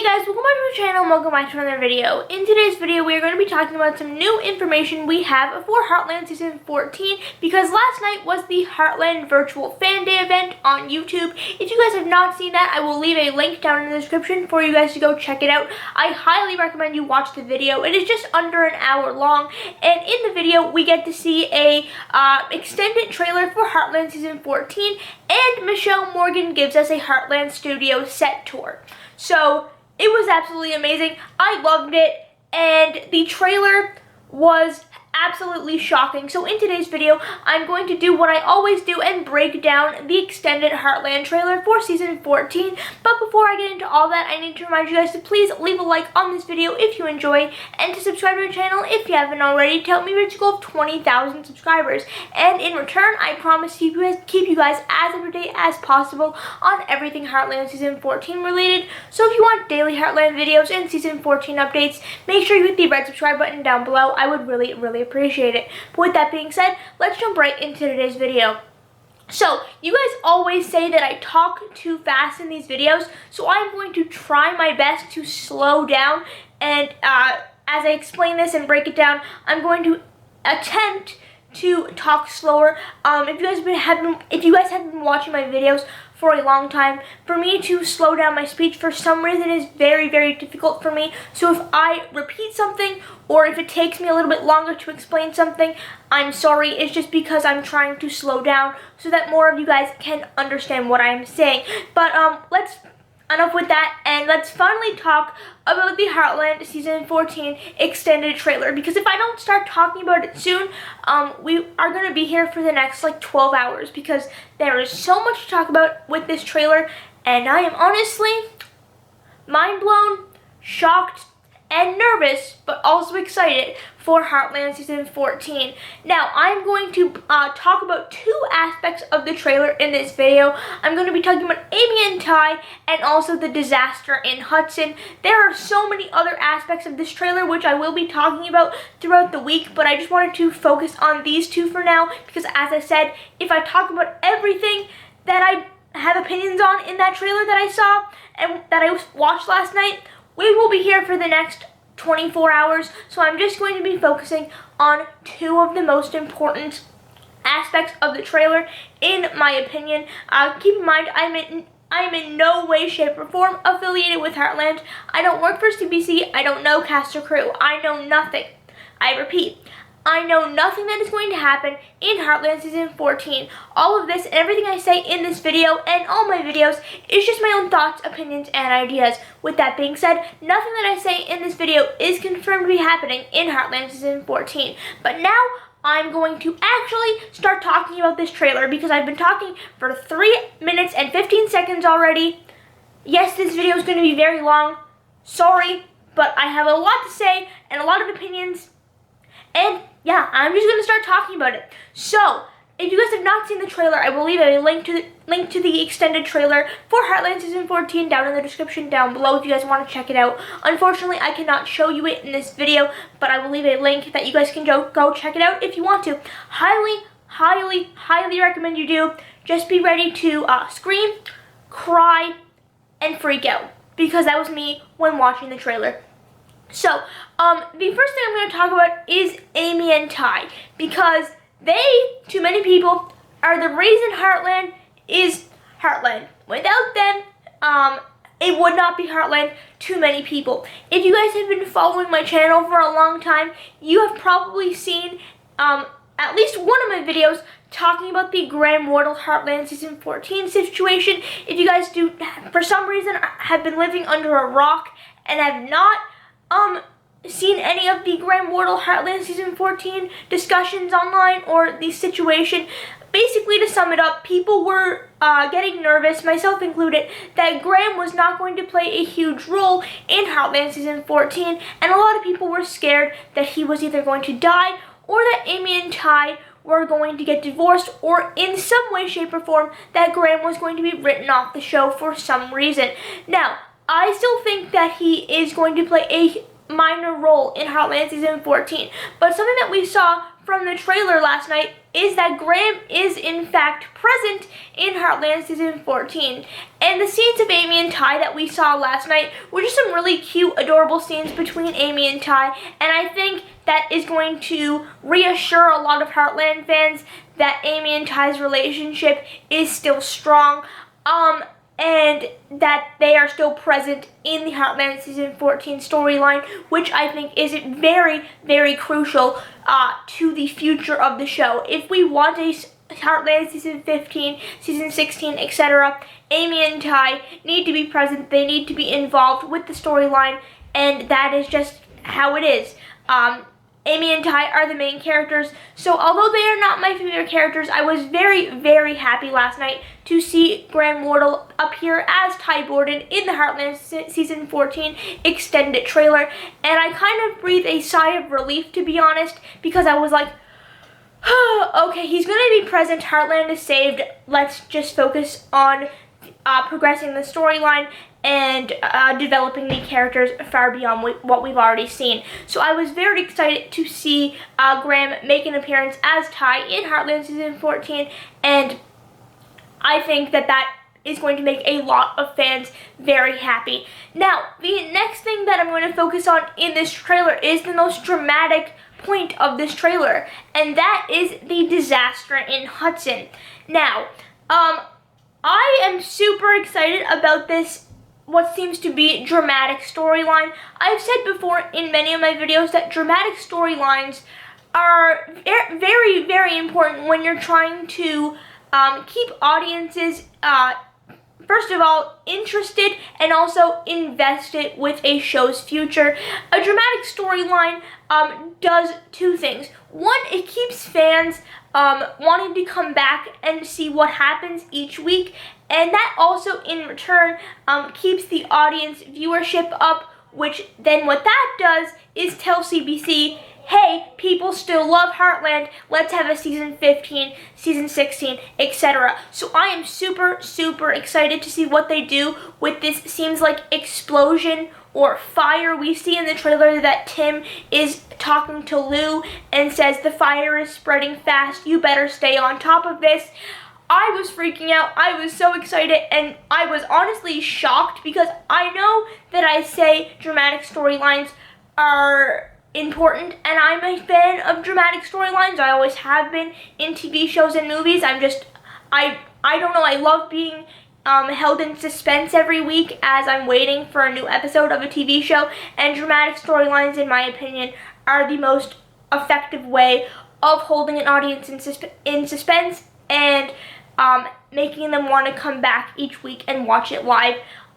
Hey guys, welcome back to the channel and welcome back to another video. In today's video, we are going to be talking about some new information we have for Heartland Season 14 because last night was the Heartland Virtual Fan Day event on YouTube. If you guys have not seen that, I will leave a link down in the description for you guys to go check it out. I highly recommend you watch the video. It is just under an hour long, and in the video, we get to see a extended trailer for Heartland Season 14, and Michelle Morgan gives us a Heartland Studio set tour. So it was absolutely amazing. I loved it, and the trailer was absolutely shocking. So in today's video, I'm going to do what I always do and break down the extended Heartland trailer for Season 14. But before I get into all that, I need to remind you guys to please leave a like on this video if you enjoy, and to subscribe to the channel if you haven't already to help me reach a goal of 20,000 subscribers. And in return, I promise to keep you guys as up to date as possible on everything Heartland Season 14 related. So if you want daily Heartland videos and Season 14 updates, make sure you hit the red subscribe button down below. I would really appreciate it. But with that being said, let's jump right into today's video. So, you guys always say that I talk too fast in these videos, so I'm going to try my best to slow down, and as I explain this and break it down, I'm going to attempt to talk slower. If you guys have been watching my videos for a long time, for me to slow down my speech for some reason is very difficult for me. So if I repeat something, or if it takes me a little bit longer to explain something, I'm sorry. It's just because I'm trying to slow down so that more of you guys can understand what I'm saying. But enough with that, and let's finally talk about the Heartland Season 14 extended trailer, because if I don't start talking about it soon, we are going to be here for the next like 12 hours because there is so much to talk about with this trailer, and I am honestly mind blown, shocked, and nervous, but also excited for Heartland Season 14. Now, I'm going to talk about two aspects of the trailer in this video. I'm going to be talking about Amy and Ty, and also the disaster in Hudson. There are so many other aspects of this trailer which I will be talking about throughout the week, but I just wanted to focus on these two for now, because as I said, if I talk about everything that I have opinions on in that trailer that I saw and that I watched last night, we will be here for the next 24 hours, so I'm just going to be focusing on two of the most aspects of the trailer, in my opinion. Keep in mind, I'm in no way, shape, or form affiliated with Heartland. I don't work for CBC. I don't know cast or crew. I know nothing. I repeat, I know nothing that is going to happen in Heartland Season 14. All of this and everything I say in this video and all my videos is just my own thoughts, opinions, and ideas. With that being said, nothing that I say in this video is confirmed to be happening in Heartland Season 14. But now, I'm going to actually start talking about this trailer because I've been talking for 3 minutes and 15 seconds already. Yes, this video is going to be very long. Sorry, but I have a lot to say and a lot of opinions. And yeah, I'm just going to start talking about it. So, if you guys have not seen the trailer, I will leave a link to the extended trailer for Heartland Season 14 down in the description down below if you guys want to check it out. Unfortunately, I cannot show you it in this video, but I will leave a link that you guys can go check it out if you want to. Highly recommend you do. Just be ready to scream, cry, and freak out, because that was me when watching the trailer. So, the first thing I'm going to talk about is Amy and Ty, because they, to many people, are the reason Heartland is Heartland. Without them, it would not be Heartland to many people. If you guys have been following my channel for a long time, you have probably seen at least one of my videos talking about the Grand Wardle Heartland Season 14 situation. If you guys do, for some reason, have been living under a rock and have not seen any of the Grand Wardle Heartland Season 14 discussions online or the situation, basically to sum it up, people were getting nervous, myself included, that Graham was not going to play a huge role in Heartland Season 14, and a lot of people were scared that he was either going to die or that Amy and Ty were going to get divorced, or in some way, shape, or form that Graham was going to be written off the show for some reason. Now, I still think that he is going to play a minor role in Heartland Season 14, but something that we saw from the trailer last night is that Graham is in fact present in Heartland Season 14. And the scenes of Amy and Ty that we saw last night were just some really cute, adorable scenes between Amy and Ty, and I think that is going to reassure a lot of Heartland fans that Amy and Ty's relationship is still strong, and that they are still present in the Heartland Season 14 storyline, which I think is very, very crucial to the future of the show. If we want a Heartland Season 15, Season 16, etc., Amy and Ty need to be present, they need to be involved with the storyline, and that is just how it is. Amy and Ty are the main characters, so although they are not my favorite characters, I was very, very happy last night to see Graham Wardle appear as Ty Borden in the Heartland Season 14 extended trailer, and I kind of breathed a sigh of relief, to be honest, because I was like, okay, he's going to be present, Heartland is saved, let's just focus on progressing the storyline and developing the characters far beyond what we've already seen. So I was very excited to see Graham make an appearance as Ty in Heartland Season 14, and I think that that is going to make a lot of fans very happy. Now, the next thing that I'm going to focus on in this trailer is the most dramatic point of this trailer, and that is the disaster in Hudson. Now, I am super excited about this, what seems to be dramatic storyline. I've said before in many of my videos that dramatic storylines are very, very important when you're trying to keep audiences, first of all, interested and also invested with a show's future. A dramatic storyline does two things. One, it keeps fans wanting to come back and see what happens each week, and that also in return keeps the audience viewership up, which then what that does is tell CBC, hey, people still love Heartland, let's have a Season 15, Season 16, etc. So I am super, super excited to see what they do with this seems like explosion or fire. We see in the trailer that Tim is talking to Lou and says the fire is spreading fast, you better stay on top of this. I was freaking out, I was so excited, and I was honestly shocked because I know that I say dramatic storylines are important, and I'm a fan of dramatic storylines. I always have been in TV shows and movies. I don't know, I love being held in suspense every week as I'm waiting for a new episode of a TV show, and dramatic storylines, in my opinion, are the most effective way of holding an audience in suspense and making them want to come back each week and watch it live,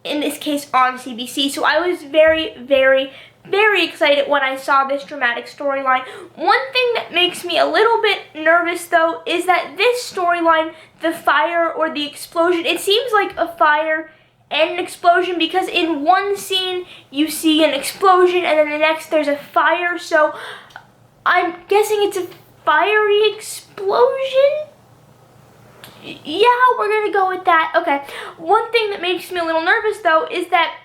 in this case on CBC. So I was very, very, very excited when I saw this dramatic storyline. One thing that makes me a little bit nervous though is that this storyline, the fire or the explosion, it seems like a fire and an explosion because in one scene you see an explosion and then the next there's a fire, so I'm guessing it's a fiery explosion? Yeah, we're gonna go with that. Okay. One thing that makes me a little nervous though is that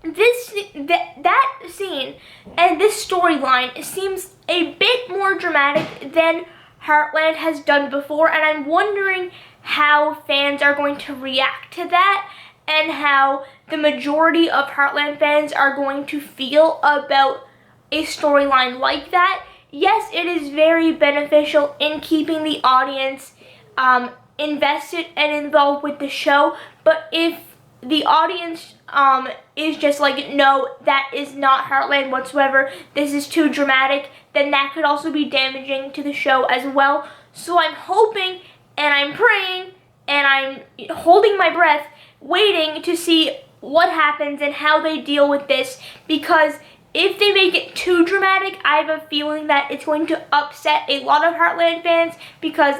that scene and this storyline seems a bit more dramatic than Heartland has done before, and I'm wondering how fans are going to react to that and how the majority of Heartland fans are going to feel about a storyline like that. Yes, it is very beneficial in keeping the audience invested and involved with the show, but if the audience is just like, no, that is not Heartland whatsoever, this is too dramatic, then that could also be damaging to the show as well. So I'm hoping and I'm praying and I'm holding my breath, waiting to see what happens and how they deal with this, because if they make it too dramatic, I have a feeling that it's going to upset a lot of Heartland fans because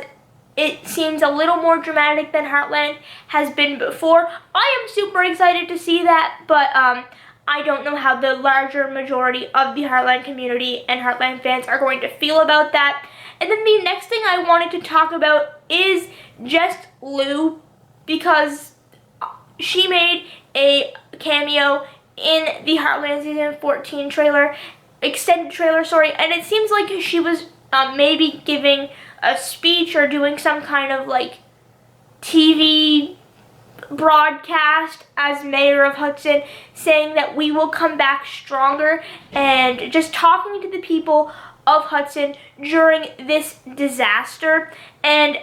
it seems a little more dramatic than Heartland has been before. I am super excited to see that, but I don't know how the larger majority of the Heartland community and Heartland fans are going to feel about that. And then the next thing I wanted to talk about is just Lou, because she made a cameo in the Heartland Season 14 trailer, extended trailer, sorry, and it seems like she was maybe giving a speech or doing some kind of like TV broadcast as mayor of Hudson, saying that we will come back stronger, and just talking to the people of Hudson during this disaster. And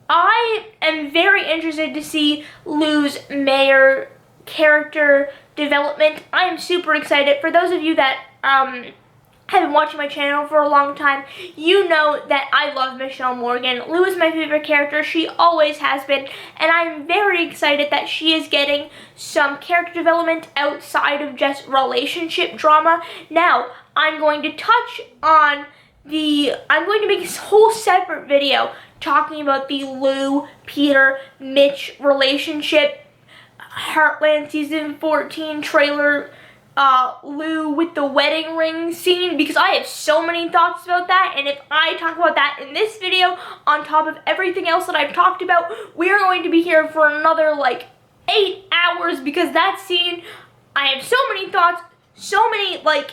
I am very interested to see Lou's mayor character development. I am super excited. For those of you that have been watching my channel for a long time, you know that I love Michelle Morgan. Lou is my favorite character. She always has been, and I'm very excited that she is getting some character development outside of just relationship drama. Now, I'm going to make this whole separate video talking about the Lou, Peter, Mitch relationship, Heartland Season 14 trailer, Lou with the wedding ring scene, because I have so many thoughts about that, and if I talk about that in this video on top of everything else that I've talked about, we are going to be here for another like 8 hours, because that scene, I have so many thoughts, so many like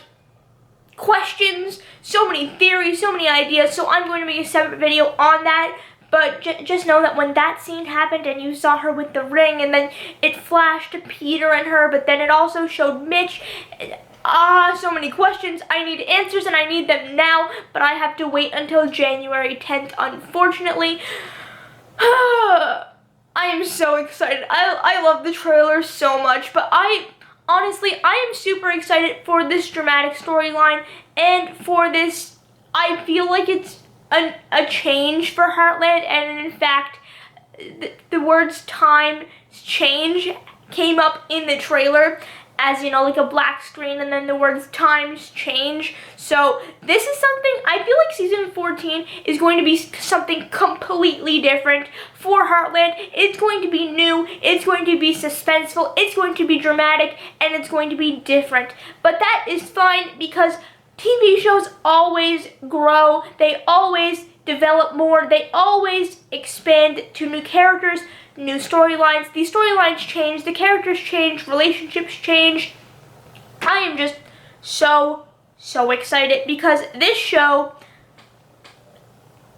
questions, so many theories, so many ideas, so I'm going to make a separate video on that. But just know that when that scene happened and you saw her with the ring, and then it flashed to Peter and her, but then it also showed Mitch, so many questions. I need answers, and I need them now, but I have to wait until January 10th, unfortunately. I am so excited. I love the trailer so much, but honestly, I am super excited for this dramatic storyline, and for this, I feel like it's a change for Heartland, and in fact, the words time change came up in the trailer, as you know, like a black screen, and then the words times change. So this is something, I feel like season 14 is going to be something completely different for Heartland. It's going to be new, it's going to be suspenseful, it's going to be dramatic, and it's going to be different. But that is fine, because TV shows always grow, they always develop more, they always expand to new characters, new storylines. These storylines change, the characters change, relationships change. I am just so excited, because this show,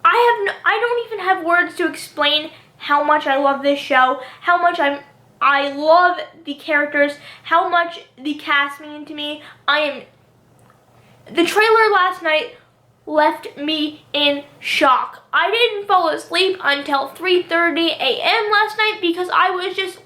I don't even have words to explain how much I love this show, how much I love the characters, how much the cast mean to me. The trailer last night left me in shock. I didn't fall asleep until 3:30 a.m. last night, because I was just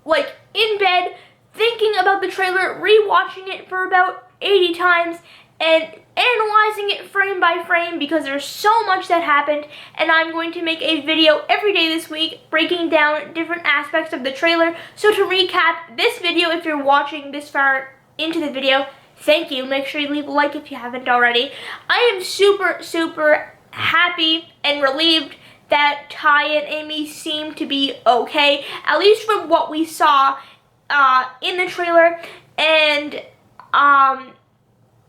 like in bed thinking about the trailer, rewatching it for about 80 times and analyzing it frame by frame, because there's so much that happened, and I'm going to make a video every day this week breaking down different aspects of the trailer. So to recap this video, if you're watching this far into the video, thank you. Make sure you leave a like if you haven't already. I am super happy and relieved that Ty and Amy seem to be okay, at least from what we saw in the trailer. And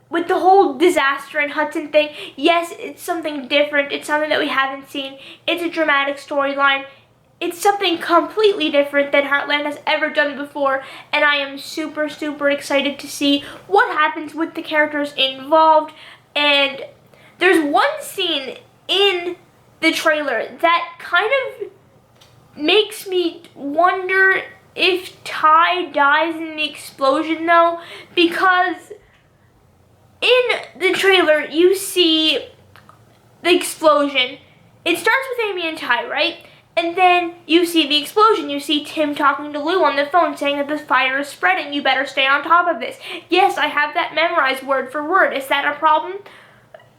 with the whole disaster in Hudson thing, yes, it's something different. It's something that we haven't seen. It's a dramatic storyline. It's something completely different than Heartland has ever done before, and I am super excited to see what happens with the characters involved. And there's one scene in the trailer that kind of makes me wonder if Ty dies in the explosion, though, because in the trailer you see the explosion. It starts with Amy and Ty, right? And then you see the explosion. You see Tim talking to Lou on the phone, saying that the fire is spreading. You better stay on top of this. Yes, I have that memorized word for word. Is that a problem?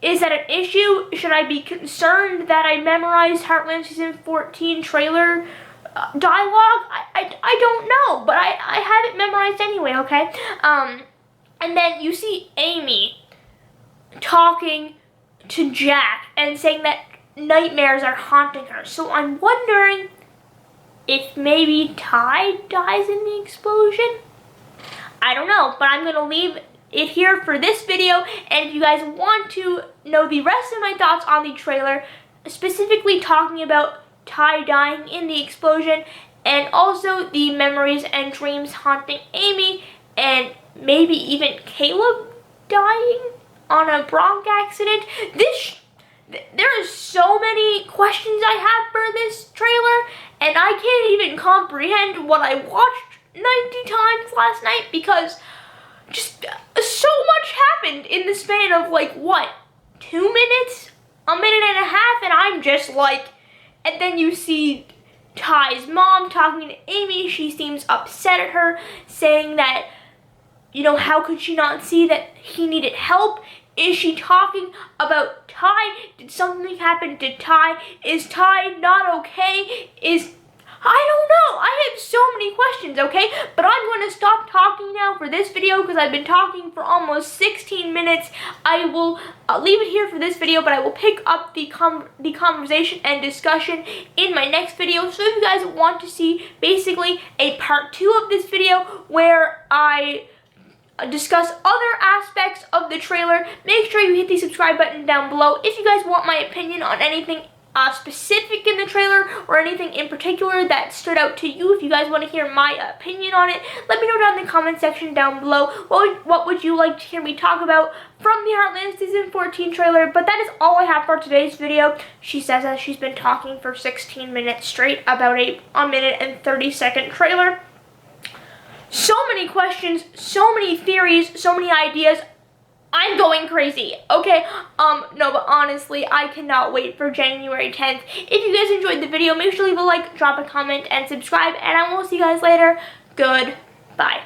Is that an issue? Should I be concerned that I memorized Heartland Season 14 trailer dialogue? I don't know, but I have it memorized anyway, okay? And then you see Amy talking to Jack and saying that nightmares are haunting her. So I'm wondering if maybe Ty dies in the explosion. I don't know, but I'm gonna leave it here for this video. And if you guys want to know the rest of my thoughts on the trailer, specifically talking about Ty dying in the explosion, and also the memories and dreams haunting Amy, and maybe even Caleb dying on a bronc accident, there are so many questions I have for this trailer, and I can't even comprehend what I watched 90 times last night, because just so much happened in the span of, like, what, 2 minutes? A minute and a half, and I'm just like, and then you see Ty's mom talking to Amy. She seems upset at her, saying that, you know, how could she not see that he needed help? Is she talking about Ty? Did something happen to Ty? Is Ty not okay? I don't know. I have so many questions, okay? But I'm going to stop talking now for this video because I've been talking for almost 16 minutes. I will leave it here for this video, but I will pick up the conversation and discussion in my next video. So if you guys want to see basically a part 2 of this video where I discuss other aspects of the trailer, make sure you hit the subscribe button down below. If you guys want my opinion on anything specific in the trailer or anything in particular that stood out to you, if you guys want to hear my opinion on it, let me know down in the comment section down below. What would you like to hear me talk about from the Heartland Season 14 trailer? But that is all I have for today's video. She says that she's been talking for 16 minutes straight about a minute and 30-second trailer. So many questions, so many theories, so many ideas. I'm going crazy, okay? No, but honestly, I cannot wait for January 10th. If you guys enjoyed the video, make sure to leave a like, drop a comment, and subscribe, and I will see you guys later. Goodbye.